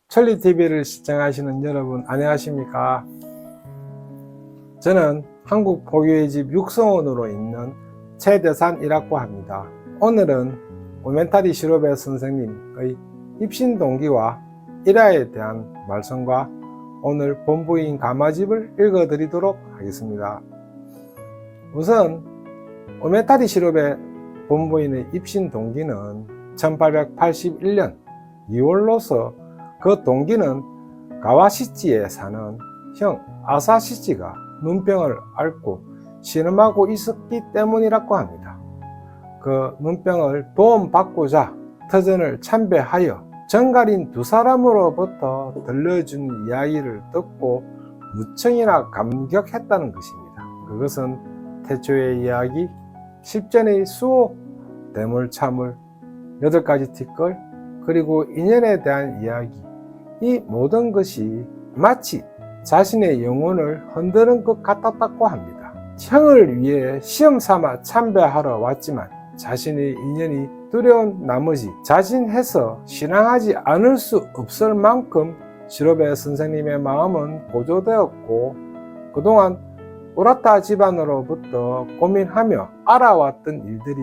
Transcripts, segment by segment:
천리TV를 시청하시는 여러분 안녕하십니까? 저는 한국 포교의 집 육성원으로 있는 최대산 일학과 합니다. 오늘은 오멘타리 시로베 선생님의 입신 동기와 일화에 대한 말씀과 오늘 본부인 가마집을 읽어드리도록 하겠습니다. 우선 오멘타리 시로베 본부인의 입신 동기는 1881년 2월로서 그 동기는 가와시지에 사는 형 아사시지가 눈병을 앓고 신음하고 있었기 때문이라고 합니다. 그 눈병을 도움받고자 터전을 참배하여 정갈인 두 사람으로부터 들려준 이야기를 듣고 무척이나 감격했다는 것입니다. 그것은 태초의 이야기, 십전의 수호, 대물차물, 8가지 티끌, 그리고 인연에 대한 이야기, 이 모든 것이 마치 자신의 영혼을 흔드는 것 같았다고 합니다. 형을 위해 시험 삼아 참배하러 왔지만 자신의 인연이 두려운 나머지 자진해서 신앙하지 않을 수 없을 만큼 시로베 선생님의 마음은 고조되었고 그동안 우라타 집안으로부터 고민하며 알아왔던 일들이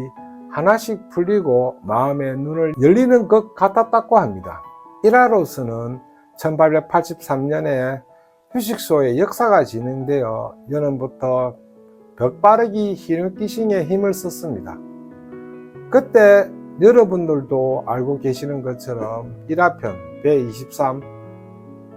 하나씩 풀리고 마음의 눈을 열리는 것 같았다고 합니다. 일화로서는 1883년에 휴식소의 역사가 진행되어 연원부터 벽바르기 히읗기싱에 힘을 썼습니다. 그때 여러분들도 알고 계시는 것처럼 1화편 123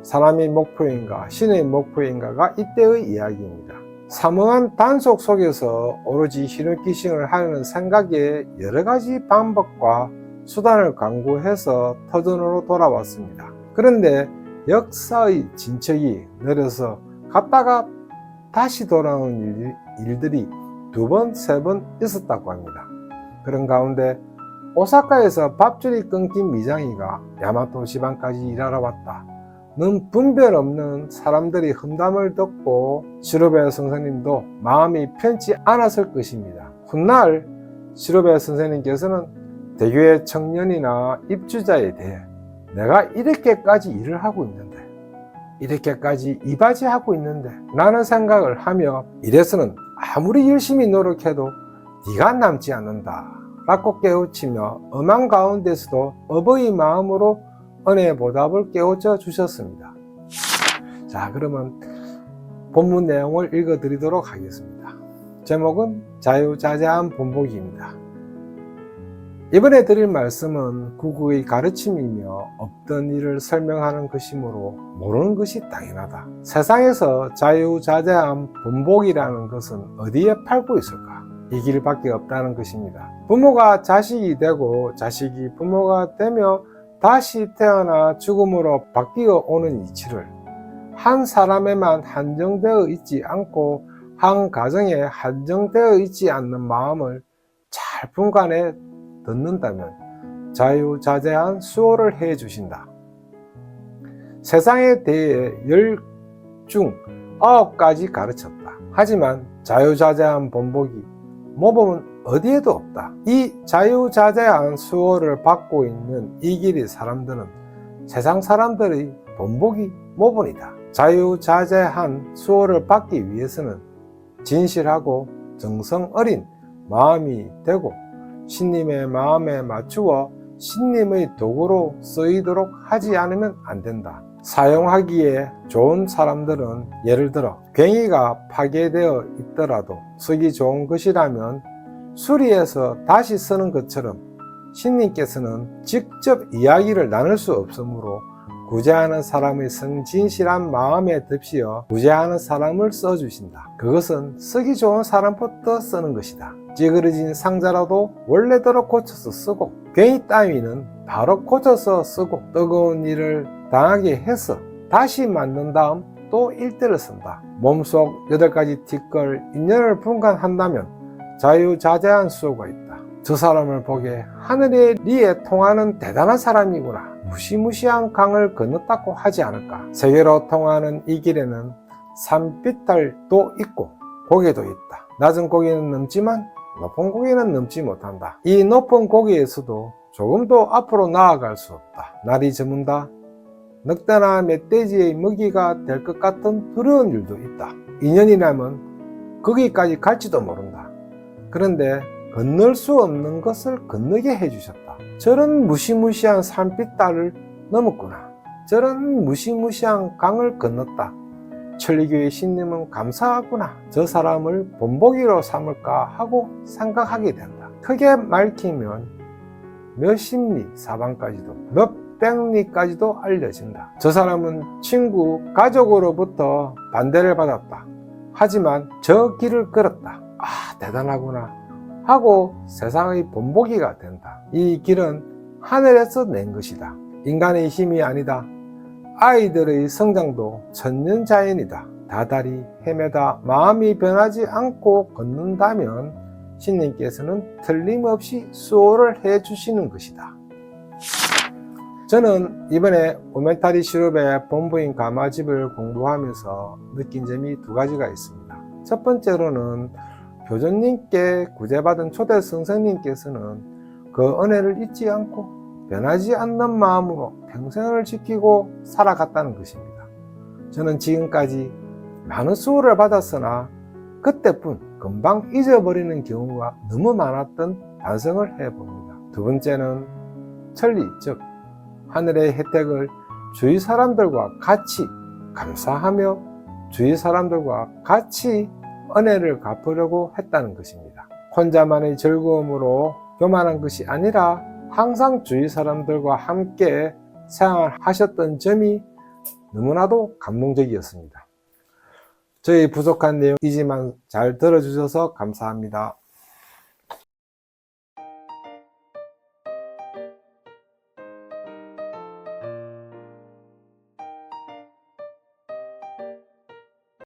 사람의 목표인가 신의 목표인가가 이때의 이야기입니다. 사무한 단속 속에서 오로지 히읗기싱을 하려는 생각에 여러가지 방법과 수단을 강구해서 터전으로 돌아왔습니다. 그런데 역사의 진척이 느려서 갔다가 다시 돌아오는 일들이 2번, 3번 있었다고 합니다. 그런 가운데 오사카에서 밥줄이 끊긴 미장이가 야마토 지방까지 일하러 왔다. 는 분별 없는 사람들이 험담을 듣고 시로베 선생님도 마음이 편치 않았을 것입니다. 훗날 시로베 선생님께서는 대교의 청년이나 입주자에 대해 내가 이렇게까지 일을 하고 있는데 이렇게까지 이바지하고 있는데 라는 생각을 하며 이래서는 아무리 열심히 노력해도 네가 남지 않는다 라고 깨우치며 엄한 가운데서도 어버이 마음으로 은혜의 보답을 깨우쳐 주셨습니다. 자, 그러면 본문 내용을 읽어 드리도록 하겠습니다. 제목은 자유자재한 본보기입니다. 이번에 드릴 말씀은 구구의 가르침이며 없던 일을 설명하는 것이므로 모르는 것이 당연하다. 세상에서 자유자재한 본보기라는 것은 어디에 팔고 있을까? 이 길밖에 없다는 것입니다. 부모가 자식이 되고 자식이 부모가 되며 다시 태어나 죽음으로 바뀌어 오는 이치를 한 사람에만 한정되어 있지 않고 한 가정에 한정되어 있지 않는 마음을 잘 분간해 듣는다면 자유자재한 수호를 해 주신다. 세상에 대해 10 중 9가지 가르쳤다. 하지만 자유자재한 본보기 모범은 어디에도 없다. 이 자유자재한 수호를 받고 있는 이 길의 사람들은 세상 사람들의 본보기 모본이다. 자유자재한 수호를 받기 위해서는 진실하고 정성 어린 마음이 되고 신님의 마음에 맞추어 신님의 도구로 쓰이도록 하지 않으면 안 된다. 사용하기에 좋은 사람들은 예를 들어 괭이가 파괴되어 있더라도 쓰기 좋은 것이라면 수리해서 다시 쓰는 것처럼 신님께서는 직접 이야기를 나눌 수 없으므로 구제하는 사람의 성진실한 마음에 듭시어 구제하는 사람을 써주신다. 그것은 쓰기 좋은 사람부터 쓰는 것이다. 찌그러진 상자라도 원래대로 고쳐서 쓰고 괭이 따위는 바로 고쳐서 쓰고 뜨거운 일을 당하게 해서 다시 만든 다음 또 일대를 쓴다. 몸속 8가지 티끌 인연을 분간한다면 자유자재한 수호가 있다. 저 사람을 보게 하늘의 리에 통하는 대단한 사람이구나. 무시무시한 강을 건넜다고 하지 않을까. 세계로 통하는 이 길에는 산비탈도 있고 고개도 있다. 낮은 고개는 넘지만 높은 고개는 넘지 못한다. 이 높은 고개에서도 조금도 앞으로 나아갈 수 없다. 날이 저문다. 늑대나 멧돼지의 먹이가 될 것 같은 두려운 일도 있다. 2년이라면 거기까지 갈지도 모른다. 그런데 건널 수 없는 것을 건너게 해주셨다. 저런 무시무시한 산빛달을 넘었구나. 저런 무시무시한 강을 건넜다. 천리교의 신님은 감사하구나. 저 사람을 본보기로 삼을까 하고 생각하게 된다. 크게 밝히면 몇십 리 사방까지도 몇백 리까지도 알려진다. 저 사람은 친구, 가족으로부터 반대를 받았다. 하지만 저 길을 걸었다. 아, 대단하구나 하고 세상의 본보기가 된다. 이 길은 하늘에서 낸 것이다. 인간의 힘이 아니다. 아이들의 성장도 천년자연이다. 다달이 헤매다 마음이 변하지 않고 걷는다면 신님께서는 틀림없이 수호를 해주시는 것이다. 저는 이번에 오멘타리 시룹의 본부인 가마집을 공부하면서 느낀 점이 두 가지가 있습니다. 첫 번째로는 교주님께 구제받은 초대 선생님께서는 그 은혜를 잊지 않고 변하지 않는 마음으로 평생을 지키고 살아갔다는 것입니다. 저는 지금까지 많은 수호를 받았으나 그때뿐 금방 잊어버리는 경우가 너무 많았던 반성을 해봅니다. 두 번째는 천리, 즉 하늘의 혜택을 주위 사람들과 같이 감사하며 주위 사람들과 같이 은혜를 갚으려고 했다는 것입니다. 혼자만의 즐거움으로 교만한 것이 아니라 항상 주위 사람들과 함께 생활하셨던 점이 너무나도 감동적이었습니다. 저희 부족한 내용이지만 잘 들어주셔서 감사합니다.